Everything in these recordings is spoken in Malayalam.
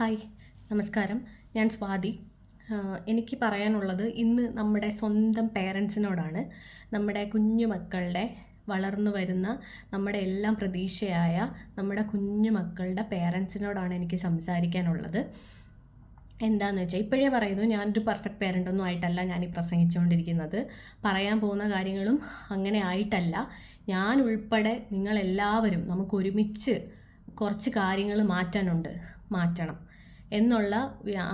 ഹായ്, നമസ്കാരം. ഞാൻ സ്വാതി. എനിക്ക് പറയാനുള്ളത് ഇന്ന് നമ്മുടെ സ്വന്തം പേരൻസിനോടാണ്. നമ്മുടെ കുഞ്ഞു മക്കളുടെ വളർന്നു വരുന്ന നമ്മുടെ എല്ലാം പ്രതീക്ഷയായ നമ്മുടെ കുഞ്ഞു മക്കളുടെ പേരൻസിനോടാണ് എനിക്ക് സംസാരിക്കാനുള്ളത്. എന്താണെന്ന് വെച്ചാൽ ഇപ്പോഴേ പറയുന്നു, ഞാനൊരു പെർഫെക്റ്റ് പേരൻ്റൊന്നും ആയിട്ടല്ല ഞാൻ ഈ പ്രസംഗിച്ചുകൊണ്ടിരിക്കുന്നത്. പറയാൻ പോകുന്ന കാര്യങ്ങളും അങ്ങനെ ആയിട്ടല്ല. ഞാൻ ഉൾപ്പെടെ നിങ്ങളെല്ലാവരും നമുക്ക് ഒരുമിച്ച് കുറച്ച് കാര്യങ്ങൾ മാറ്റണം എന്നുള്ള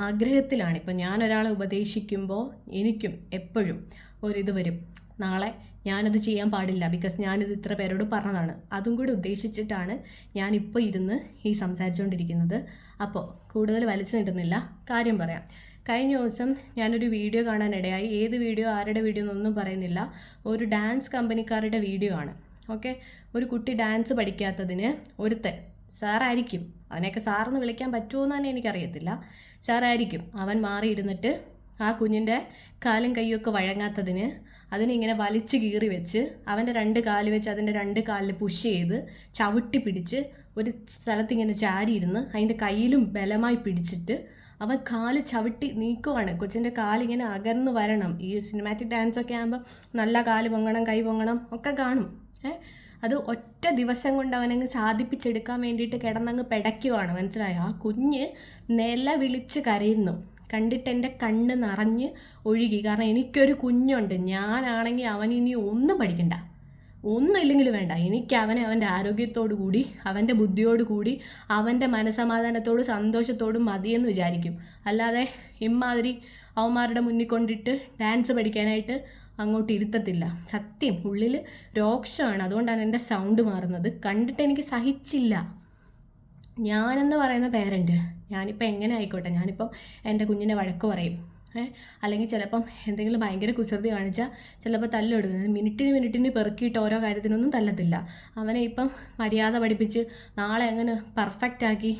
ആഗ്രഹത്തിലാണ്. ഇപ്പം ഞാനൊരാളെ ഉപദേശിക്കുമ്പോൾ എനിക്കും എപ്പോഴും ഒരിത് വരും, നാളെ ഞാനത് ചെയ്യാൻ പാടില്ല, ബിക്കോസ് ഞാനിത് ഇത്ര പേരോട് പറഞ്ഞതാണ്. അതും കൂടി ഉദ്ദേശിച്ചിട്ടാണ് ഞാനിപ്പോൾ ഇരുന്ന് ഈ സംസാരിച്ചുകൊണ്ടിരിക്കുന്നത്. അപ്പോൾ കൂടുതൽ വലിച്ചു നീട്ടുന്നില്ല, കാര്യം പറയാം. കഴിഞ്ഞ ദിവസം ഞാനൊരു വീഡിയോ കാണാനിടയായി. ഏത് വീഡിയോ, ആരുടെ വീഡിയോ എന്നൊന്നും പറയുന്നില്ല. ഒരു ഡാൻസ് കമ്പനിക്കാരുടെ വീഡിയോ ആണ്. ഓക്കെ, ഒരു കുട്ടി ഡാൻസ് പഠിക്കാത്തതിന് ഒരുത്തൻ, സാറായിരിക്കും, അവനെയൊക്കെ സാറെന്ന് വിളിക്കാൻ പറ്റുമോ എന്ന് തന്നെ എനിക്കറിയത്തില്ല, സാറായിരിക്കും, അവൻ മാറിയിരുന്നിട്ട് ആ കുഞ്ഞിൻ്റെ കാലും കൈയൊക്കെ വഴങ്ങാത്തതിന് അതിനിങ്ങനെ വലിച്ചു കീറി വെച്ച് അവൻ്റെ രണ്ട് കാല് വെച്ച് അതിൻ്റെ രണ്ട് കാലിൽ പുഷ് ചെയ്ത് ചവിട്ടി പിടിച്ച് ഒരു സ്ഥലത്തിങ്ങനെ ചാരിയിരുന്ന് അതിൻ്റെ കയ്യിലും ബലമായി പിടിച്ചിട്ട് അവൻ കാല് ചവിട്ടി നീക്കുവാണ്. കൊച്ചിൻ്റെ കാലിങ്ങനെ അകന്ന് വരണം. ഈ സിനിമാറ്റിക് ഡാൻസൊക്കെ ആകുമ്പോൾ നല്ല കാല് പൊങ്ങണം, കൈ പൊങ്ങണം ഒക്കെ കാണും. അത് ഒറ്റ ദിവസം കൊണ്ട് അവനങ്ങ് സാധിപ്പിച്ചെടുക്കാൻ വേണ്ടിയിട്ട് കിടന്നങ്ങ് പിടയ്ക്കുവാണ്. മനസ്സിലായോ? ആ കുഞ്ഞ് വിളിച്ച് കരയുന്നു. കണ്ടിട്ട് എൻ്റെ കണ്ണ് നിറഞ്ഞ് ഒഴുകി. കാരണം എനിക്കൊരു കുഞ്ഞുണ്ട്. ഞാനാണെങ്കിൽ അവനിനി ഒന്നും പഠിക്കണ്ട, ഒന്നും ഇല്ലെങ്കിൽ വേണ്ട, എനിക്ക് അവൻ്റെ ആരോഗ്യത്തോടു കൂടി, അവൻ്റെ ബുദ്ധിയോടു കൂടി, അവൻ്റെ മനസമാധാനത്തോടും സന്തോഷത്തോടും മതിയെന്ന് വിചാരിക്കും. അല്ലാതെ ഇമ്മാതിരി അവന്മാരുടെ മുന്നിൽ കൊണ്ടിട്ട് ഡാൻസ് പഠിക്കാനായിട്ട് അങ്ങോട്ട് ഇരുത്തത്തില്ല. സത്യം, ഉള്ളിൽ രോക്ഷമാണ്. അതുകൊണ്ടാണ് എൻ്റെ സൗണ്ട് മാറുന്നത്. കണ്ടിട്ട് എനിക്ക് സഹിച്ചില്ല. ഞാനെന്ന് പറയുന്ന പേരൻറ്റ്, ഞാനിപ്പോൾ എങ്ങനെ ആയിക്കോട്ടെ, ഞാനിപ്പം എൻ്റെ കുഞ്ഞിനെ വഴക്ക് പറയും, അല്ലെങ്കിൽ ചിലപ്പം എന്തെങ്കിലും ഭയങ്കര കുസൃതി കാണിച്ചാൽ ചിലപ്പോൾ തല്ലെടുക്കുന്നത്. മിനിറ്റിന് പെറുക്കിയിട്ട് ഓരോ കാര്യത്തിനൊന്നും തല്ലത്തില്ല. അവനെ ഇപ്പം മര്യാദ പഠിപ്പിച്ച് നാളെ അങ്ങനെ പെർഫെക്റ്റ് ആക്കി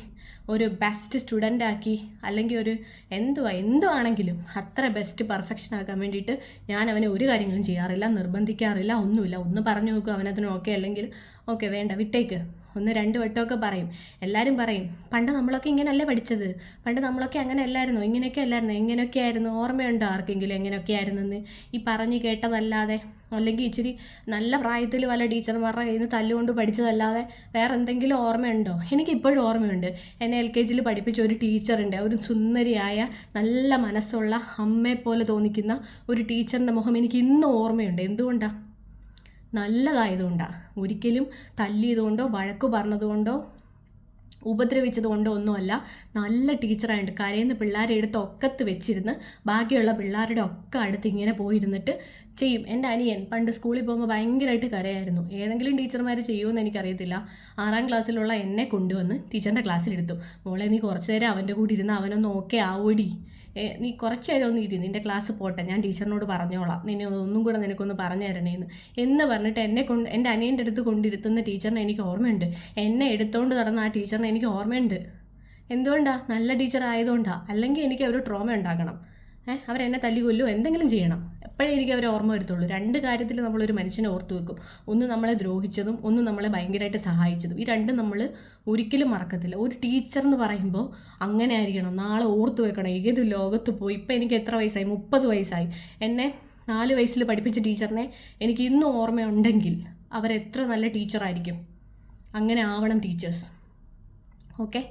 ഒരു ബെസ്റ്റ് സ്റ്റുഡൻ്റ് ആക്കി, അല്ലെങ്കിൽ ഒരു എന്തുവാണെങ്കിലും അത്ര ബെസ്റ്റ് പെർഫെക്ഷൻ ആക്കാൻ വേണ്ടിയിട്ട് ഞാൻ അവനെ ഒരു കാര്യങ്ങളും ചെയ്യാറില്ല, നിർബന്ധിക്കാറില്ല, ഒന്നുമില്ല. ഒന്ന് പറഞ്ഞു നോക്കും, അവനതിന് ഓക്കെ അല്ലെങ്കിൽ ഓക്കെ, വേണ്ട വിട്ടേക്ക്, ഒന്ന് രണ്ട് വട്ടമൊക്കെ പറയും. എല്ലാവരും പറയും, പണ്ട് നമ്മളൊക്കെ ഇങ്ങനെയല്ലേ പഠിച്ചത്, പണ്ട് നമ്മളൊക്കെ അങ്ങനെ അല്ലായിരുന്നു, ഇങ്ങനെയൊക്കെ അല്ലായിരുന്നു, എങ്ങനെയൊക്കെ ആയിരുന്നു, ഓർമ്മയുണ്ടോ ആർക്കെങ്കിലും എങ്ങനെയൊക്കെ ആയിരുന്നെന്ന്? ഈ പറഞ്ഞ് കേട്ടതല്ലാതെ, അല്ലെങ്കിൽ ഇച്ചിരി നല്ല പ്രായത്തിൽ വല്ല ടീച്ചർമാരുടെ കയ്യിൽ നിന്ന് തല്ലുകൊണ്ട് പഠിച്ചതല്ലാതെ വേറെ എന്തെങ്കിലും ഓർമ്മയുണ്ടോ? എനിക്കിപ്പോഴും ഓർമ്മയുണ്ട്. എന്നെ LKG പഠിപ്പിച്ച ഒരു ടീച്ചറുണ്ട്, ഒരു സുന്ദരിയായ നല്ല മനസ്സുള്ള അമ്മയെ പോലെ തോന്നിക്കുന്ന ഒരു ടീച്ചറിൻ്റെ മുഖം എനിക്ക് ഇന്നും ഓർമ്മയുണ്ട്. എന്തുകൊണ്ടാണ്? നല്ലതായതുകൊണ്ടാണ്. ഒരിക്കലും തല്ലിയതുകൊണ്ടോ വഴക്കു പറഞ്ഞതുകൊണ്ടോ ഉപദ്രവിച്ചതുകൊണ്ടോ ഒന്നുമല്ല. നല്ല ടീച്ചറായിട്ട് കരയുന്ന പിള്ളേരെ എടുത്ത് ഒക്കത്ത് വെച്ചിരുന്ന് ബാക്കിയുള്ള പിള്ളേരുടെ ഒക്കെ അടുത്ത് ഇങ്ങനെ പോയിരുന്നിട്ട് ചെയ്യും. എൻ്റെ അനിയൻ പണ്ട് സ്കൂളിൽ പോകുമ്പോൾ ഭയങ്കരമായിട്ട് കരയായിരുന്നു. ഏതെങ്കിലും ടീച്ചർമാർ ചെയ്യുമെന്ന് എനിക്കറിയത്തില്ല. 6ാം ക്ലാസ്സിലുള്ള എന്നെ കൊണ്ടുവന്ന് ടീച്ചറിൻ്റെ ക്ലാസ്സിലെടുത്തു. മോളെ, നീ കുറച്ച് നേരം അവൻ്റെ കൂടെ ഇരുന്ന് അവനൊന്ന് ഓക്കെ ആവോടി, നീ കുറച്ച് നേരം ഒന്ന് ഇരി, നിൻ്റെ ക്ലാസ് പോട്ടെ, ഞാൻ ടീച്ചറിനോട് പറഞ്ഞോളാം, നിന്നെ ഒന്നും കൂടെ നിനക്കൊന്ന് പറഞ്ഞു തരണേന്ന് എന്ന് പറഞ്ഞിട്ട് എൻ്റെ അനിയൻ്റെ അടുത്ത് കൊണ്ടിരുത്തുന്ന ടീച്ചറിനെ എനിക്ക് ഓർമ്മയുണ്ട്. എന്നെ എടുത്തുകൊണ്ട് നടന്ന ആ ടീച്ചറിനെ എനിക്ക് ഓർമ്മയുണ്ട്. എന്തുകൊണ്ടാണ്? നല്ല ടീച്ചർ ആയതുകൊണ്ടാണ്. അല്ലെങ്കിൽ എനിക്ക് ഒരു ട്രോമ ഉണ്ടാക്കണം, അവരെന്നെ തല്ലിക്കൊല്ലോ എന്തെങ്കിലും ചെയ്യണം. എപ്പോഴേ എനിക്ക് അവരെ ഓർമ്മ വരത്തുള്ളൂ. രണ്ട് കാര്യത്തിൽ നമ്മളൊരു മനുഷ്യനെ ഓർത്തു വെക്കും. ഒന്ന് നമ്മളെ ദ്രോഹിച്ചതും, ഒന്ന് നമ്മളെ ഭയങ്കരമായിട്ട് സഹായിച്ചതും. ഈ രണ്ടും നമ്മൾ ഒരിക്കലും മറക്കത്തില്ല. ഒരു ടീച്ചർ എന്ന് പറയുമ്പോൾ അങ്ങനെ ആയിരിക്കണം, നാളെ ഓർത്തു വെക്കണം. ഏത് ലോകത്ത് പോയി, ഇപ്പം എനിക്ക് എത്ര വയസ്സായി? 30 വയസ്സായി. എന്നെ 4 വയസ്സിൽ പഠിപ്പിച്ച ടീച്ചറിനെ എനിക്ക് ഇന്നും ഓർമ്മയുണ്ടെങ്കിൽ അവരെത്ര നല്ല ടീച്ചറായിരിക്കും. അങ്ങനെ ആവണം ടീച്ചേഴ്സ്. ഓക്കെ,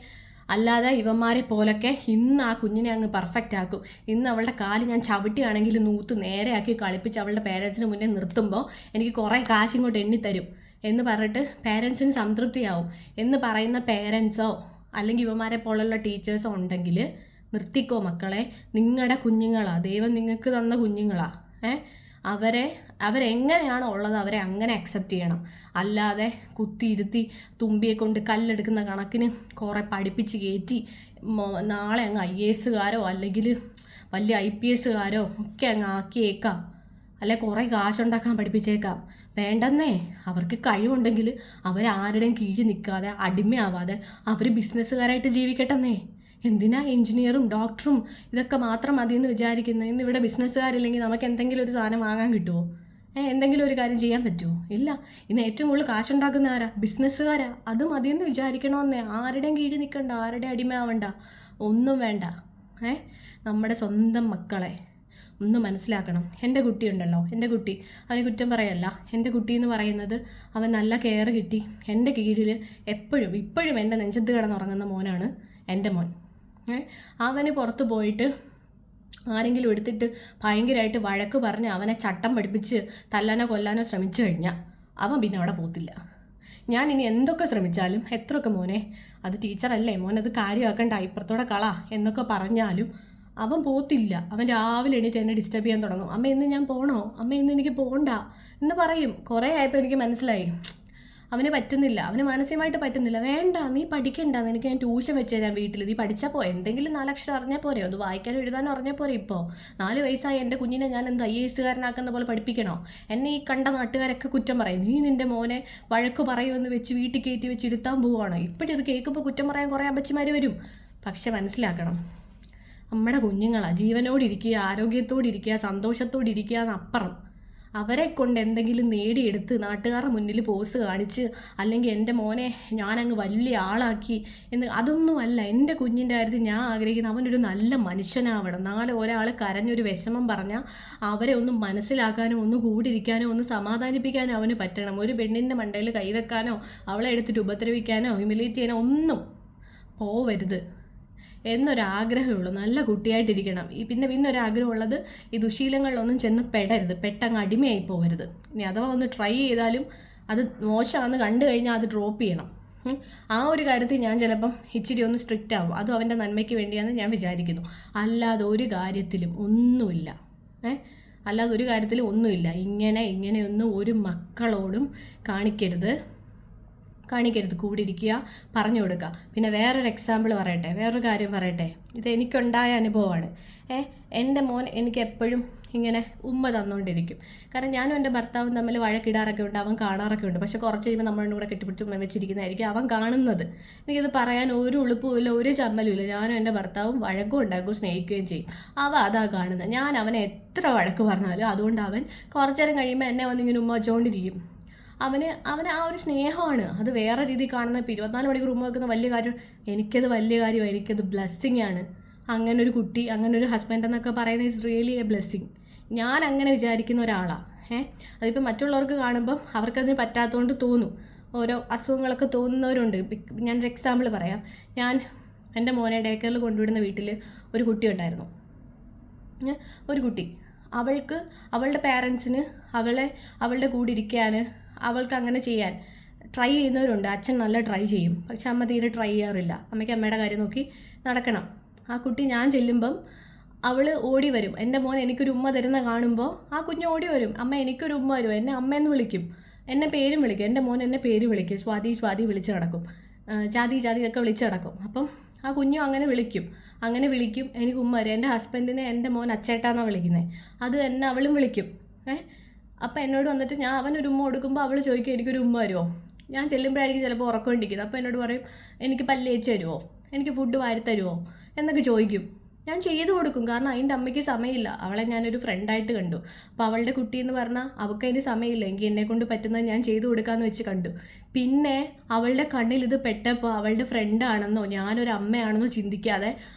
അല്ലാതെ ഇവന്മാരെ പോലൊക്കെ ഇന്ന് ആ കുഞ്ഞിനെ അങ്ങ് പെർഫെക്റ്റ് ആക്കും. ഇന്ന് അവളുടെ കാല് ഞാൻ ചവിട്ടിയാണെങ്കിൽ നൂത്ത് നേരെയാക്കി കളിപ്പിച്ച് അവളുടെ പേരൻസിന് മുന്നേ നിർത്തുമ്പോൾ എനിക്ക് കുറേ കാശ് ഇങ്ങോട്ട് എണ്ണിത്തരും എന്ന് പറഞ്ഞിട്ട് പേരൻസിന് സംതൃപ്തിയാവും എന്ന് പറയുന്ന പേരൻസോ അല്ലെങ്കിൽ ഇവന്മാരെ പോലുള്ള ടീച്ചേഴ്സോ ഉണ്ടെങ്കിൽ നിർത്തിക്കോ മക്കളെ. നിങ്ങളുടെ കുഞ്ഞുങ്ങളാ, ദൈവം നിങ്ങൾക്ക് തന്ന കുഞ്ഞുങ്ങളാ. അവരെങ്ങനെയാണോ ഉള്ളത് അവരെ അങ്ങനെ അക്സെപ്റ്റ് ചെയ്യണം. അല്ലാതെ കുത്തിയിരുത്തി തുമ്പിയെ കൊണ്ട് കല്ലെടുക്കുന്ന കണക്കിന് കുറേ പഠിപ്പിച്ച് കയറ്റി നാളെ അങ്ങ് IAS അല്ലെങ്കിൽ വലിയ IPS ഒക്കെ അങ്ങ് ആക്കിയേക്കാം, അല്ലെ കുറേ കാശുണ്ടാക്കാൻ പഠിപ്പിച്ചേക്കാം. വേണ്ടെന്നേ. അവർക്ക് കഴിവുണ്ടെങ്കിൽ അവരാരുടെയും കീഴിൽ നിൽക്കാതെ അടിമയാവാതെ അവർ ബിസിനസ്സുകാരായിട്ട് ജീവിക്കട്ടെന്നേ. എന്തിനാ എഞ്ചിനീയറും ഡോക്ടറും ഇതൊക്കെ മാത്രം മതിയെന്ന് വിചാരിക്കുന്നത്? ഇന്ന് ഇവിടെ ബിസിനസ്സുകാരില്ലെങ്കിൽ നമുക്ക് എന്തെങ്കിലും ഒരു സാധനം വാങ്ങാൻ കിട്ടുമോ? എന്തെങ്കിലും ഒരു കാര്യം ചെയ്യാൻ പറ്റുമോ? ഇല്ല. ഇന്ന് ഏറ്റവും കൂടുതൽ കാശുണ്ടാക്കുന്ന ആരാ? ബിസിനസ്സുകാരാ. അത് മതിയെന്ന് വിചാരിക്കണമെന്നേ. ആരുടെയും കീഴിൽ നിൽക്കണ്ട, ആരുടെ അടിമയാവണ്ട. ഒന്നും വേണ്ട. നമ്മുടെ സ്വന്തം മക്കളെ ഒന്ന് മനസ്സിലാക്കണം. എൻ്റെ കുട്ടിയുണ്ടല്ലോ, എൻ്റെ കുട്ടി, അവനെ കുറ്റം പറയല്ല. എൻ്റെ കുട്ടി എന്ന് പറയുന്നത് അവൻ നല്ല കെയർ കിട്ടി എൻ്റെ കീഴിൽ ഇപ്പോഴും എൻ്റെ നെഞ്ചത്ത് കിടന്നുറങ്ങുന്ന മോനാണ് എൻ്റെ മോൻ. അവന് പുറത്ത് പോയിട്ട് ആരെങ്കിലും എടുത്തിട്ട് ഭയങ്കരമായിട്ട് വഴക്ക് പറഞ്ഞ് അവനെ ചട്ടം പഠിപ്പിച്ച് തല്ലാനോ കൊല്ലാനോ ശ്രമിച്ചു കഴിഞ്ഞാൽ അവൻ പിന്നെ അവിടെ പോത്തില്ല. ഞാൻ ഇനി എന്തൊക്കെ ശ്രമിച്ചാലും, എത്രയൊക്കെ മോനെ അത് ടീച്ചറല്ലേ, മോനത് കാര്യമാക്കണ്ട, ഇപ്പുറത്തോടെ കള എന്നൊക്കെ പറഞ്ഞാലും അവൻ പോത്തില്ല. അവൻ രാവിലെ എണീറ്റ് എന്നെ ഡിസ്റ്റർബ് ചെയ്യാൻ തുടങ്ങും. അമ്മ ഇന്ന് ഞാൻ പോകണോ, അമ്മ ഇന്ന് എനിക്ക് പോകണ്ട എന്ന് പറയും. കുറേ ആയപ്പോൾ എനിക്ക് മനസ്സിലായി അവന് പറ്റുന്നില്ല, അവന് മാനസികമായിട്ട് പറ്റുന്നില്ല. വേണ്ട, നീ പഠിക്കണ്ട, നിനക്ക് ഞാൻ ട്യൂഷൻ വെച്ച് തരാം വീട്ടിൽ, നീ പഠിച്ചാൽ പോരെ, എന്തെങ്കിലും 4 അക്ഷരം അറിഞ്ഞാൽ പോരെ, ഒന്ന് വായിക്കാനും എഴുതാനും അറിഞ്ഞാൽ പോരെ. ഇപ്പോൾ 4 വയസ്സായ എൻ്റെ കുഞ്ഞിനെ ഞാൻ എന്ത് IAS പോലെ പഠിപ്പിക്കണോ? എന്നെ ഈ കണ്ട നാട്ടുകാരൊക്കെ കുറ്റം പറയും, നീ നിൻ്റെ മോനെ വഴക്ക് പറയുമെന്ന് വെച്ച് വീട്ടിൽ കയറ്റി വെച്ച് ഇരുത്താൻ പോവുകയാണ്. ഇപ്പോഴും ഇത് കേൾക്കുമ്പോൾ കുറ്റം പറയാൻ കുറേ അമ്മച്ചിമാർ വരും. പക്ഷെ മനസ്സിലാക്കണം, നമ്മുടെ കുഞ്ഞുങ്ങളാണ്, ജീവനോടിരിക്കുക, ആരോഗ്യത്തോടിരിക്കുക, സന്തോഷത്തോടിരിക്കുക എന്നപ്പുറം അവരെ കൊണ്ട് എന്തെങ്കിലും നേടിയെടുത്ത് നാട്ടുകാരുടെ മുന്നിൽ പോസ് കാണിച്ച് അല്ലെങ്കിൽ എൻ്റെ മോനെ ഞാനങ്ങ് വലിയ ആളാക്കി എന്ന് അതൊന്നുമല്ല. എൻ്റെ കുഞ്ഞിൻ്റെ കാര്യത്തിൽ ഞാൻ ആഗ്രഹിക്കുന്നത് അവനൊരു നല്ല മനുഷ്യനാവണം. നാളെ ഒരാൾ കരഞ്ഞൊരു വിഷമം പറഞ്ഞാൽ അവരെ ഒന്ന് മനസ്സിലാക്കാനോ ഒന്ന് കൂടിയിരിക്കാനോ ഒന്ന് സമാധാനിപ്പിക്കാനോ അവന് പറ്റണം. ഒരു പെണ്ണിൻ്റെ മണ്ടയിൽ കൈവെക്കാനോ അവളെ എടുത്തിട്ട് ഉപദ്രവിക്കാനോ ഹ്യൂമിലേറ്റ് ചെയ്യാനോ ഒന്നും പോവരുത് എന്നൊരാഗ്രഹമുള്ളൂ. നല്ല കുട്ടിയായിട്ടിരിക്കണം. പിന്നെ ഒരാഗ്രഹമുള്ളത് ഈ ദുശീലങ്ങളിലൊന്നും ചെന്ന് പെടരുത്, പെട്ടങ്ങ് അടിമയായി പോകരുത്. ഇനി അഥവാ ഒന്ന് ട്രൈ ചെയ്താലും അത് മോശമാണെന്ന് കണ്ടു കഴിഞ്ഞാൽ അത് ഡ്രോപ്പ് ചെയ്യണം. ആ ഒരു കാര്യത്തിൽ ഞാൻ ചിലപ്പം ഇച്ചിരി ഒന്ന് സ്ട്രിക്റ്റ് ആവും. അതും അവൻ്റെ നന്മയ്ക്ക് വേണ്ടിയാണെന്ന് ഞാൻ വിചാരിക്കുന്നു. അല്ലാതെ ഒരു കാര്യത്തിലും ഒന്നുമില്ല. ഇങ്ങനെയൊന്നും ഒരു മക്കളോടും കാണിക്കരുത്. കൂടി ഇരിക്കുക, പറഞ്ഞു കൊടുക്കുക. പിന്നെ വേറൊരു കാര്യം പറയട്ടെ. ഇത് എനിക്കുണ്ടായ അനുഭവമാണ്. എൻ്റെ മോൻ എനിക്ക് എപ്പോഴും ഇങ്ങനെ ഉമ്മ തന്നുകൊണ്ടിരിക്കും. കാരണം ഞാനും എൻ്റെ ഭർത്താവും തമ്മിൽ വഴക്കിടാറൊക്കെ ഉണ്ട്, അവൻ കാണാറൊക്കെ ഉണ്ട്. പക്ഷെ കുറച്ച് കഴിയുമ്പോൾ നമ്മളുടെ കൂടെ കെട്ടിപ്പിടിച്ച് ഉമ്മ വെച്ചിരിക്കുന്നതായിരിക്കും അവൻ കാണുന്നത്. എനിക്കത് പറയാൻ ഒരു ഉളുപ്പുമില്ല, ഒരു ചമ്മലുമില്ല. ഞാനും എൻ്റെ ഭർത്താവും വഴക്കും ഉണ്ടാക്കും, സ്നേഹിക്കുകയും ചെയ്യും. അതാ കാണുന്നത്. ഞാൻ അവനെ എത്ര വഴക്ക് പറഞ്ഞാലും അതുകൊണ്ട് അവൻ കുറച്ചു നേരം കഴിയുമ്പോൾ എന്നെ വന്നിങ്ങനെ ഉമ്മ വെച്ചുകൊണ്ടിരിക്കും. അവന് ആ ഒരു സ്നേഹമാണ്. അത് വേറെ രീതിയിൽ കാണുന്ന 24 മണിക്കൂർ ഉമ്മ വെക്കുന്ന വലിയ കാര്യം, എനിക്കത് വലിയ കാര്യമാണ്, എനിക്കത് ബ്ലെസ്സിങ് ആണ്. അങ്ങനെ ഒരു കുട്ടി, അങ്ങനെ ഒരു ഹസ്ബൻഡ് എന്നൊക്കെ പറയുന്നത് ഇറ്റ്സ് റിയലി എ ബ്ലെസ്സിങ്. ഞാൻ അങ്ങനെ വിചാരിക്കുന്ന ഒരാളാണ്. അതിപ്പോൾ മറ്റുള്ളവർക്ക് കാണുമ്പം അവർക്കതിന് പറ്റാത്തതുകൊണ്ട് തോന്നും, ഓരോ അസുഖങ്ങളൊക്കെ തോന്നുന്നവരുണ്ട്. ഞാനൊരു എക്സാമ്പിൾ പറയാം. എൻ്റെ മോനെ ഡേ കെയറിൽ കൊണ്ടുവിടുന്ന വീട്ടിൽ ഒരു കുട്ടി ഉണ്ടായിരുന്നു. ഒരു കുട്ടി, അവളുടെ പാരൻസിന് അവളുടെ കൂടെ ഇരിക്കാൻ, അവൾക്ക് അങ്ങനെ ചെയ്യാൻ ട്രൈ ചെയ്യുന്നവരുണ്ട്. അച്ഛൻ നല്ല ട്രൈ ചെയ്യും, പക്ഷെ അമ്മ തീരെ ട്രൈ ചെയ്യാറില്ല. അമ്മയ്ക്ക് അമ്മയുടെ കാര്യം നോക്കി നടക്കണം. ആ കുട്ടി ഞാൻ ചെല്ലുമ്പം അവൾ ഓടി വരും. എൻ്റെ മോൻ എനിക്കൊരു ഉമ്മ തരുന്ന കാണുമ്പോൾ ആ കുഞ്ഞ് ഓടി വരും, അമ്മ എനിക്കൊരു ഉമ്മ വരും, എന്നെ അമ്മയെന്ന് വിളിക്കും, എന്നെ പേരും വിളിക്കും. എൻ്റെ മോൻ എന്നെ പേര് വിളിക്കും, സ്വാതി വിളിച്ച് നടക്കും, ജാതി ഒക്കെ വിളിച്ച് നടക്കും. അപ്പം ആ കുഞ്ഞും അങ്ങനെ വിളിക്കും, എനിക്ക് ഉമ്മ വരും. എൻ്റെ ഹസ്ബൻഡിനെ എൻ്റെ മോൻ അച്ചേട്ടാന്നാണ് വിളിക്കുന്നത്, അത് എന്നെ അവളും വിളിക്കും. അപ്പം എന്നോട് വന്നിട്ട് അവനൊരു ഉമ്മ കൊടുക്കുമ്പോൾ അവൾ ചോദിക്കും എനിക്കൊരു ഉമ്മ വരുമോ. ഞാൻ ചെല്ലുമ്പോഴായിരിക്കും ചിലപ്പോൾ ഉറക്കമുണ്ടിരിക്കുന്നത്. അപ്പോൾ എന്നോട് പറയും എനിക്ക് പല്ല് തേച്ച് തരുമോ, എനിക്ക് ഫുഡ് വാരി തരുമോ എന്നൊക്കെ ചോദിക്കും. ഞാൻ ചെയ്തു കൊടുക്കും, കാരണം അതിൻ്റെ അമ്മയ്ക്ക് സമയമില്ല. അവളെ ഞാനൊരു ഫ്രണ്ടായിട്ട് കണ്ടു. അപ്പോൾ അവളുടെ കുട്ടി എന്ന് പറഞ്ഞാൽ അവൾക്ക് അതിന് സമയമില്ല, എങ്കിൽ എന്നെക്കൊണ്ട് പറ്റുന്നത് ഞാൻ ചെയ്തു കൊടുക്കാമെന്ന് വെച്ച് കണ്ടു. പിന്നെ അവളുടെ കണ്ണിൽ ഇത് പെട്ടപ്പോൾ അവളുടെ ഫ്രണ്ടാണെന്നോ ഞാനൊരു അമ്മയാണെന്നോ ചിന്തിക്കാതെ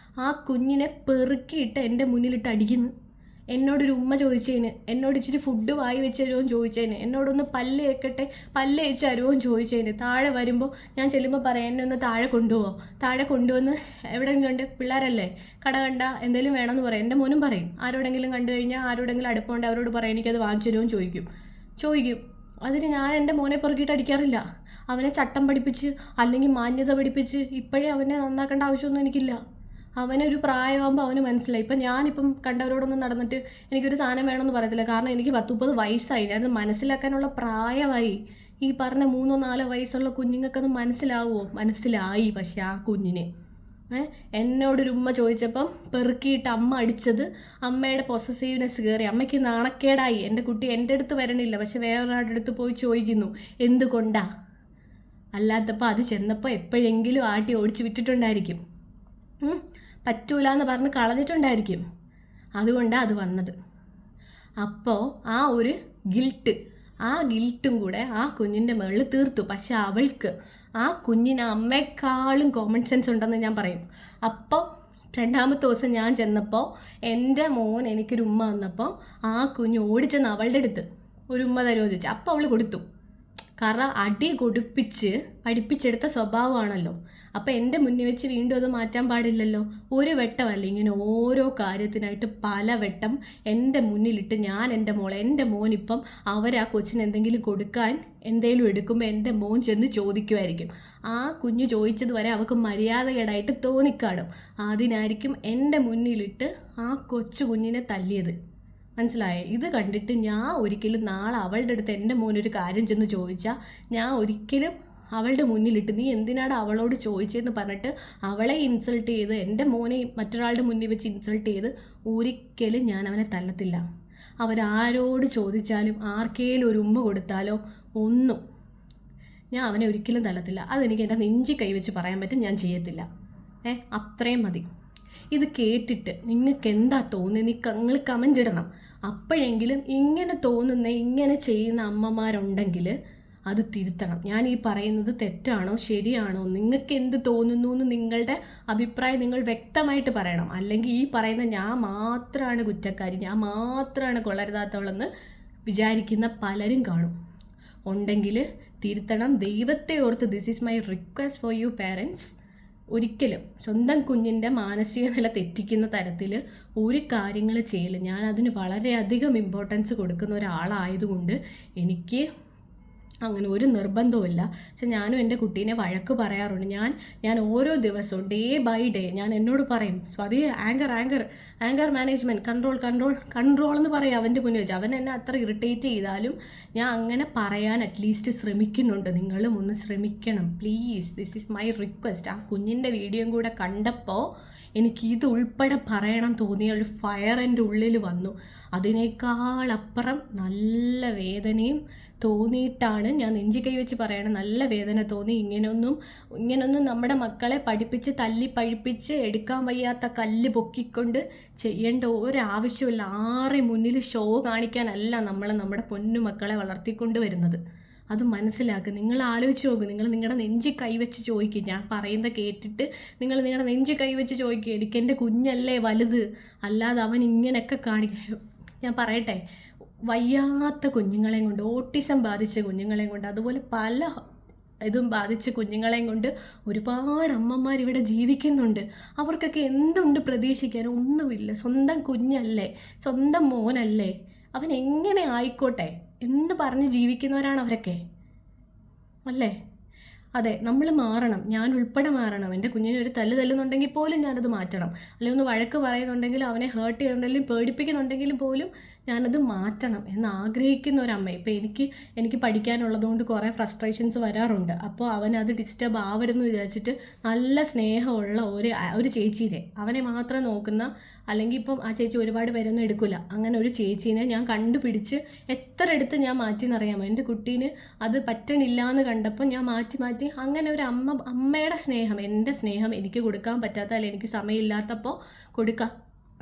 ആ കുഞ്ഞിനെ പെറുക്കിയിട്ട് എൻ്റെ മുന്നിലിട്ട് അടിക്കുന്നു. എന്നോടൊരു ഉമ്മ ചോദിച്ചതിന്, എന്നോട് ഇച്ചിരി ഫുഡ് വായി വെച്ച് തരുമോ എന്ന് ചോദിച്ചതിന്, എന്നോടൊന്ന് പല്ല് തേച്ച് തരുമോ എന്ന് ചോദിച്ചതിന്, താഴെ വരുമ്പോൾ ഞാൻ ചെല്ലുമ്പോൾ പറയാം എന്നെ ഒന്ന് താഴെ കൊണ്ടുവന്ന് എവിടെയെങ്കിലും കണ്ട് പിള്ളേരല്ലേ കട കണ്ട എന്തെങ്കിലും വേണമെന്ന് പറയും. എൻ്റെ മോനും പറയും, ആരോടെങ്കിലും കണ്ടു കഴിഞ്ഞാൽ ആരോടെങ്കിലും അടുപ്പമുണ്ട് അവരോട് പറയാം എനിക്കത് വാങ്ങിച്ചു തരുമോ എന്ന് ചോദിക്കും. അതിന് ഞാൻ എൻ്റെ മോനെ പെറുക്കിയിട്ട് അടിക്കാറില്ല. അവനെ ചട്ടം പഠിപ്പിച്ച് അല്ലെങ്കിൽ മാന്യത പഠിപ്പിച്ച് ഇപ്പോഴേ അവനെ നന്നാക്കേണ്ട ആവശ്യമൊന്നും എനിക്കില്ല. അവനൊരു പ്രായമാകുമ്പോൾ അവന് മനസ്സിലായി. ഇപ്പം ഞാനിപ്പം കണ്ടവരോടൊന്നും നടന്നിട്ട് എനിക്കൊരു സാധനം വേണമെന്ന് പറയത്തില്ല, കാരണം എനിക്ക് 10-30 വയസ്സായി, ഞാനത് മനസ്സിലാക്കാനുള്ള പ്രായമായി. ഈ പറഞ്ഞ 3-4 വയസ്സുള്ള കുഞ്ഞുങ്ങൾക്കത് മനസ്സിലായി. പക്ഷെ ആ കുഞ്ഞിന് എന്നോടൊരു ഉമ്മ ചോദിച്ചപ്പം പെറുക്കിയിട്ട് അമ്മ അടിച്ചത് അമ്മയുടെ പൊസസീവ്നെസ് കയറി, അമ്മയ്ക്ക് നാണക്കേടായി. എൻ്റെ കുട്ടി എൻ്റെ അടുത്ത് വരണില്ല, പക്ഷെ വേറൊരാളുടെ അടുത്ത് പോയി ചോദിക്കുന്നു എന്തുകൊണ്ടാ. അല്ലാത്തപ്പോൾ അത് ചെന്നപ്പോൾ എപ്പോഴെങ്കിലും ആട്ടി ഓടിച്ച് വിട്ടിട്ടുണ്ടായിരിക്കും, പറ്റൂല എന്ന് പറഞ്ഞ് കളഞ്ഞിട്ടുണ്ടായിരിക്കും. അതുകൊണ്ടാണ് അത് വന്നത്. അപ്പോൾ ആ ഒരു ഗിൽട്ടും കൂടെ ആ കുഞ്ഞിൻ്റെ മുകളിൽ തീർത്തു. പക്ഷെ അവൾക്ക് ആ കുഞ്ഞിന് അമ്മയെക്കാളും കോമൺ സെൻസ് ഉണ്ടെന്ന് ഞാൻ പറയും. അപ്പം രണ്ടാമത്തെ ദിവസം ഞാൻ ചെന്നപ്പോൾ എൻ്റെ മോൻ എനിക്കൊരു ഉമ്മ വന്നപ്പോൾ ആ കുഞ്ഞ് ഓടിച്ചെന്ന് അവളുടെ അടുത്ത് ഒരു ഉമ്മ തരുമോ ചോദിച്ചു. അപ്പോൾ അവൾ കൊടുത്തു. കാരണം അടി കൊടുപ്പിച്ച് പഠിപ്പിച്ചെടുത്ത സ്വഭാവമാണല്ലോ. അപ്പം എൻ്റെ മുന്നിൽ വെച്ച് വീണ്ടും അത് മാറ്റാൻ പാടില്ലല്ലോ. ഒരു വെട്ടമല്ല, ഇങ്ങനെ ഓരോ കാര്യത്തിനായിട്ട് പല വെട്ടം എൻ്റെ മുന്നിലിട്ട് ഞാൻ എൻ്റെ മോനിപ്പം ആ കൊച്ചിന് എന്തെങ്കിലും കൊടുക്കാൻ എന്തെങ്കിലും എടുക്കുമ്പോൾ എൻ്റെ മോൻ ചെന്ന് ചോദിക്കുമായിരിക്കും. ആ കുഞ്ഞ് ചോദിച്ചത് വരെ അവൾക്ക് മര്യാദകേടായിട്ട് തോന്നിക്കാണും. അതിനായിരിക്കും എൻ്റെ മുന്നിലിട്ട് ആ കൊച്ചു കുഞ്ഞിനെ തല്ലിയത്. മനസ്സിലായേ? ഇത് കണ്ടിട്ട് ഞാൻ ഒരിക്കലും നാളെ അവളുടെ അടുത്ത് എൻ്റെ മോനൊരു കാര്യം ചെന്ന് ചോദിച്ചാൽ ഞാൻ ഒരിക്കലും അവളുടെ മുന്നിലിട്ട് നീ എന്തിനാണ് അവളോട് ചോദിച്ചതെന്ന് പറഞ്ഞിട്ട് അവളെ ഇൻസൾട്ട് ചെയ്ത് എൻ്റെ മോനെ മറ്റൊരാളുടെ മുന്നിൽ വെച്ച് ഇൻസൾട്ട് ചെയ്ത് ഒരിക്കലും ഞാൻ അവനെ തല്ലത്തില്ല. അവരാരോട് ചോദിച്ചാലും ആർക്കേലും ഒരു ഉമ്മ കൊടുത്താലോ ഒന്നും ഞാൻ അവനെ ഒരിക്കലും തല്ലത്തില്ല. അതെനിക്ക് എൻ്റെ നെഞ്ചി കൈവച്ച് പറയാൻ പറ്റും. ഞാൻ ചെയ്യത്തില്ല. അത്രയും മതി. ഇത് കേട്ടിട്ട് നിങ്ങൾക്ക് എന്താ തോന്നുന്നത് നിങ്ങൾ കമൻ്റ് ഇടണം. അപ്പോഴെങ്കിലും ഇങ്ങനെ തോന്നുന്ന ഇങ്ങനെ ചെയ്യുന്ന അമ്മമാരുണ്ടെങ്കിൽ അത് തിരുത്തണം. ഞാൻ ഈ പറയുന്നത് തെറ്റാണോ ശരിയാണോ, നിങ്ങൾക്ക് എന്ത് തോന്നുന്നു എന്ന് നിങ്ങളുടെ അഭിപ്രായം നിങ്ങൾ വ്യക്തമായിട്ട് പറയണം. അല്ലെങ്കിൽ ഈ പറയുന്ന ഞാൻ മാത്രമാണ് കുറ്റക്കാരി, ഞാൻ മാത്രമാണ് കൊള്ളരുതാത്തവളെന്ന് വിചാരിക്കുന്ന പലരും കാണും. ഉണ്ടെങ്കിൽ തിരുത്തണം. ദൈവത്തെ ഓർത്ത് this is my request for you parents. ഒരിക്കലും സ്വന്തം കുഞ്ഞിൻ്റെ മാനസിക നില തെറ്റിക്കുന്ന തരത്തിൽ ഒരു കാര്യങ്ങൾ ചെയ്യില്ല. ഞാൻ അതിന് വളരെയധികം ഇമ്പോർട്ടൻസ് കൊടുക്കുന്ന ഒരാളായതുകൊണ്ട് എനിക്ക് അങ്ങനെ ഒരു നിർബന്ധവുമില്ല. പക്ഷെ ഞാനും എൻ്റെ കുട്ടീനെ വഴക്ക് പറയാറുണ്ട്. ഞാൻ ഓരോ ദിവസവും ഡേ ബൈ ഡേ ഞാൻ എന്നോട് പറയും, സ്വാതി ആങ്കർ മാനേജ്മെൻറ്റ് കൺട്രോൾ എന്ന് പറയും അവൻ്റെ മുന്നിൽ വെച്ച്. അവൻ എന്നെ അത്ര ഇറിറ്റേറ്റ് ചെയ്താലും ഞാൻ അങ്ങനെ പറയാൻ അറ്റ്ലീസ്റ്റ് ശ്രമിക്കുന്നുണ്ട്. നിങ്ങളും ഒന്ന് ശ്രമിക്കണം please. This is my request. ആ കുഞ്ഞിൻ്റെ വീഡിയോയും കൂടെ കണ്ടപ്പോൾ എനിക്ക് ഇത് ഉൾപ്പെടെ പറയണം തോന്നിയ ഒരു ഫയർ എൻ്റെ ഉള്ളിൽ വന്നു. അതിനേക്കാളപ്പുറം നല്ല വേദനയും തോന്നിയിട്ടാണ് ഞാൻ നെഞ്ചി കൈ വെച്ച് പറയണം. നല്ല വേദന തോന്നി. ഇങ്ങനൊന്നും നമ്മുടെ മക്കളെ പഠിപ്പിച്ച് തല്ലി പഴിപ്പിച്ച് എടുക്കാൻ വയ്യാത്ത കല്ല് പൊക്കിക്കൊണ്ട് ചെയ്യേണ്ട ഒരാവശ്യമില്ല. മുന്നിൽ ഷോ കാണിക്കാനല്ല നമ്മൾ നമ്മുടെ പൊന്നു മക്കളെ വളർത്തിക്കൊണ്ട് വരുന്നത്. അത് മനസ്സിലാക്കുക. നിങ്ങൾ ആലോചിച്ച് നോക്കുക. നിങ്ങൾ നിങ്ങളുടെ നെഞ്ചി കൈവച്ച് ചോദിക്കുക. ഞാൻ പറയുന്നത് കേട്ടിട്ട് നിങ്ങൾ നിങ്ങളുടെ നെഞ്ചി കൈവച്ച് ചോദിക്കുക, എനിക്ക് എൻ്റെ കുഞ്ഞല്ലേ വലുത്, അല്ലാതെ അവൻ ഇങ്ങനെയൊക്കെ കാണിക്കുക. ഞാൻ പറയട്ടെ, വയ്യാത്ത കുഞ്ഞുങ്ങളെയും കൊണ്ട്, ഓട്ടിസം ബാധിച്ച കുഞ്ഞുങ്ങളെയും കൊണ്ട്, അതുപോലെ പല ഇതും ബാധിച്ച കുഞ്ഞുങ്ങളെയും കൊണ്ട് ഒരുപാട് അമ്മമാർ ഇവിടെ ജീവിക്കുന്നുണ്ട്. അവർക്കൊക്കെ എന്തുണ്ട് പ്രതീക്ഷിക്കാൻ? ഒന്നുമില്ല. സ്വന്തം കുഞ്ഞല്ലേ, സ്വന്തം മോനല്ലേ, അവൻ എങ്ങനെ ആയിക്കോട്ടെ എന്ന് പറഞ്ഞ് ജീവിക്കുന്നവരാണ് അവരൊക്കെ, അല്ലേ? അതെ, നമ്മൾ മാറണം. ഞാൻ ഉൾപ്പെടെ മാറണം. എൻ്റെ കുഞ്ഞിനെ ഒരു തല്ലുന്നുണ്ടെങ്കിൽ പോലും ഞാനത് മാറ്റണം. അല്ലെങ്കിൽ ഒന്ന് വഴക്ക് പറയുന്നുണ്ടെങ്കിലും അവനെ ഹേർട്ട് ചെയ്യുന്നുണ്ടെങ്കിലും പേടിപ്പിക്കുന്നുണ്ടെങ്കിലും പോലും ഞാനത് മാറ്റണം എന്ന് ആഗ്രഹിക്കുന്ന ഒരമ്മ. ഇപ്പോൾ എനിക്ക് പഠിക്കാനുള്ളതുകൊണ്ട് കുറേ ഫ്രസ്ട്രേഷൻസ് വരാറുണ്ട്. അപ്പോൾ അവനത് ഡിസ്റ്റർബ് ആവരുതെന്ന് വിചാരിച്ചിട്ട് നല്ല സ്നേഹമുള്ള ഒരു ചേച്ചീനെ, അവനെ മാത്രം നോക്കുന്ന, അല്ലെങ്കിൽ ഇപ്പം ആ ചേച്ചി ഒരുപാട് പേരൊന്നും എടുക്കില്ല, അങ്ങനെ ഒരു ചേച്ചീനെ ഞാൻ കണ്ടുപിടിച്ച് എത്ര എടുത്ത് ഞാൻ മാറ്റിയെന്നറിയാമോ? എൻ്റെ കുട്ടീന് അത് പറ്റണില്ല എന്ന് കണ്ടപ്പോൾ ഞാൻ മാറ്റി അങ്ങനെ ഒരു അമ്മയുടെ സ്നേഹം, എൻ്റെ സ്നേഹം എനിക്ക് കൊടുക്കാൻ പറ്റാത്ത, അല്ലെങ്കിൽ എനിക്ക് സമയമില്ലാത്തപ്പോൾ കൊടുക്കാൻ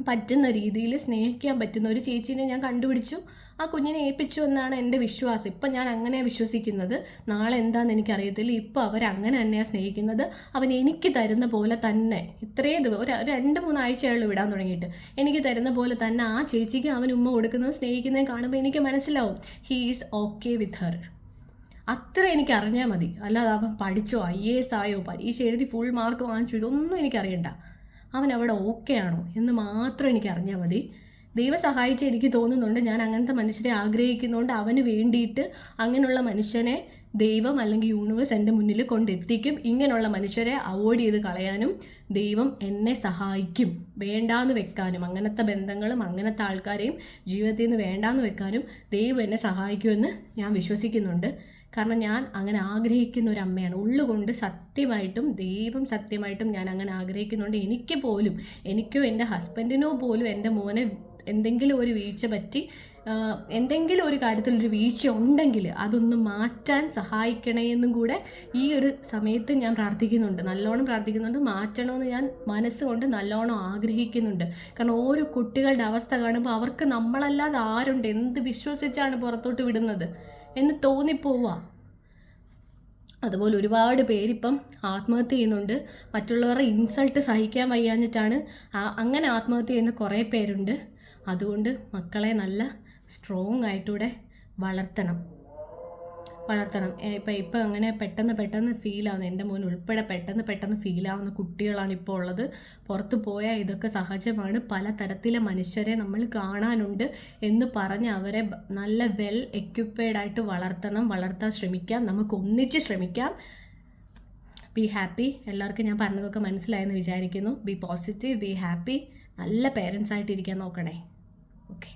പറ്റുന്ന രീതിയിൽ സ്നേഹിക്കാൻ പറ്റുന്ന ഒരു ചേച്ചീനെ ഞാൻ കണ്ടുപിടിച്ചു. ആ കുഞ്ഞിനെ ഏൽപ്പിച്ചു എന്നാണ് എൻ്റെ വിശ്വാസം. ഇപ്പം ഞാൻ അങ്ങനെയാണ് വിശ്വസിക്കുന്നത്. നാളെ എന്താണെന്ന് എനിക്കറിയത്തില്ല. ഇപ്പോൾ അവരങ്ങനെ തന്നെയാണ് സ്നേഹിക്കുന്നത്. അവൻ എനിക്ക് തരുന്ന പോലെ തന്നെ, ഇത്രയും ദിവസം ഒരു 2-3 ആഴ്ചയുള്ളൂ വിടാൻ തുടങ്ങിയിട്ട്, എനിക്ക് തരുന്ന പോലെ തന്നെ ആ ചേച്ചിക്ക് അവൻ ഉമ്മ കൊടുക്കുന്നത് സ്നേഹിക്കുന്നതും കാണുമ്പോൾ എനിക്ക് മനസ്സിലാവും he is okay with Har. അത്ര എനിക്ക് അറിഞ്ഞാൽ മതി. അല്ലാതെ അവൻ പഠിച്ചോ IAS ആയോ പരീക്ഷ എഴുതി ഫുൾ മാർക്ക് വാങ്ങിച്ചു ഇതൊന്നും എനിക്കറിയണ്ട. അവൻ അവിടെ ഓക്കെ ആണോ എന്ന് മാത്രം എനിക്ക് അറിഞ്ഞാൽ മതി. ദൈവം സഹായിച്ച് എനിക്ക് തോന്നുന്നുണ്ട് ഞാൻ അങ്ങനത്തെ മനുഷ്യരെ ആഗ്രഹിക്കുന്നതുകൊണ്ട് അവന് വേണ്ടിയിട്ട് അങ്ങനെയുള്ള മനുഷ്യനെ ദൈവം അല്ലെങ്കിൽ യൂണിവേഴ്സ് എൻ്റെ മുന്നിൽ കൊണ്ടെത്തിക്കും. ഇങ്ങനെയുള്ള മനുഷ്യരെ അവോയ്ഡ് ചെയ്ത് കളയാനും ദൈവം എന്നെ സഹായിക്കും. വേണ്ടാന്ന് വെക്കാനും, അങ്ങനത്തെ ബന്ധങ്ങളും അങ്ങനത്തെ ആൾക്കാരെയും ജീവിതത്തിൽ നിന്ന് വേണ്ടാന്ന് വെക്കാനും ദൈവം എന്നെ സഹായിക്കുമെന്ന് ഞാൻ വിശ്വസിക്കുന്നുണ്ട്. കാരണം ഞാൻ അങ്ങനെ ആഗ്രഹിക്കുന്ന ഒരു അമ്മയാണ്. ഉള്ളുകൊണ്ട് ദൈവം സത്യമായിട്ടും ഞാൻ അങ്ങനെ ആഗ്രഹിക്കുന്നുണ്ട്. എനിക്കോ എൻ്റെ ഹസ്ബൻഡിനോ പോലും എൻ്റെ മോനെ എന്തെങ്കിലും ഒരു വീഴ്ച പറ്റി, എന്തെങ്കിലും ഒരു കാര്യത്തിലൊരു വീഴ്ച ഉണ്ടെങ്കിൽ അതൊന്ന് മാറ്റാൻ സഹായിക്കണേ എന്നും കൂടെ ഈ ഒരു സമയത്ത് ഞാൻ പ്രാർത്ഥിക്കുന്നുണ്ട്. നല്ലോണം പ്രാർത്ഥിക്കുന്നുണ്ട്. മാറ്റണമെന്ന് ഞാൻ മനസ്സുകൊണ്ട് നല്ലോണം ആഗ്രഹിക്കുന്നുണ്ട്. കാരണം ഓരോ കുട്ടികളുടെ അവസ്ഥ കാണുമ്പോൾ അവർക്ക് നമ്മളല്ലാതെ ആരുണ്ട്, എന്ത് വിശ്വസിച്ചാണ് പുറത്തോട്ട് വിടുന്നത് എന്ന് തോന്നിപ്പോവുക. അതുപോലെ ഒരുപാട് പേരിപ്പം ആത്മഹത്യ ചെയ്യുന്നുണ്ട്. മറ്റുള്ളവരുടെ ഇൻസൾട്ട് സഹിക്കാൻ വയ്യാഞ്ഞിട്ടാണ് അങ്ങനെ ആത്മഹത്യ ചെയ്യുന്ന കുറേ പേരുണ്ട്. അതുകൊണ്ട് മക്കളെ നല്ല സ്ട്രോങ് ആയിട്ടൂടെ വളർത്തണം. ഇപ്പം അങ്ങനെ പെട്ടെന്ന് ഫീലാവുന്ന, എൻ്റെ മോൻ ഉൾപ്പെടെ പെട്ടെന്ന് ഫീലാവുന്ന കുട്ടികളാണ് ഇപ്പോൾ ഉള്ളത്. പുറത്ത് പോയാൽ ഇതൊക്കെ സഹജമാണ്. പലതരത്തിലെ മനുഷ്യരെ നമ്മൾ കാണാനുണ്ട് എന്ന് പറഞ്ഞ് അവരെ നല്ല വെൽ എക്യുപ്പേഡ് ആയിട്ട് വളർത്താൻ ശ്രമിക്കാം. നമുക്ക് ഒന്നിച്ച് ശ്രമിക്കാം. Be happy. എല്ലാവർക്കും ഞാൻ പറഞ്ഞതൊക്കെ മനസ്സിലായെന്ന് വിചാരിക്കുന്നു. B positive, be happy. നല്ല പേരൻസ് ആയിട്ടിരിക്കാൻ നോക്കണേ. ഓക്കെ.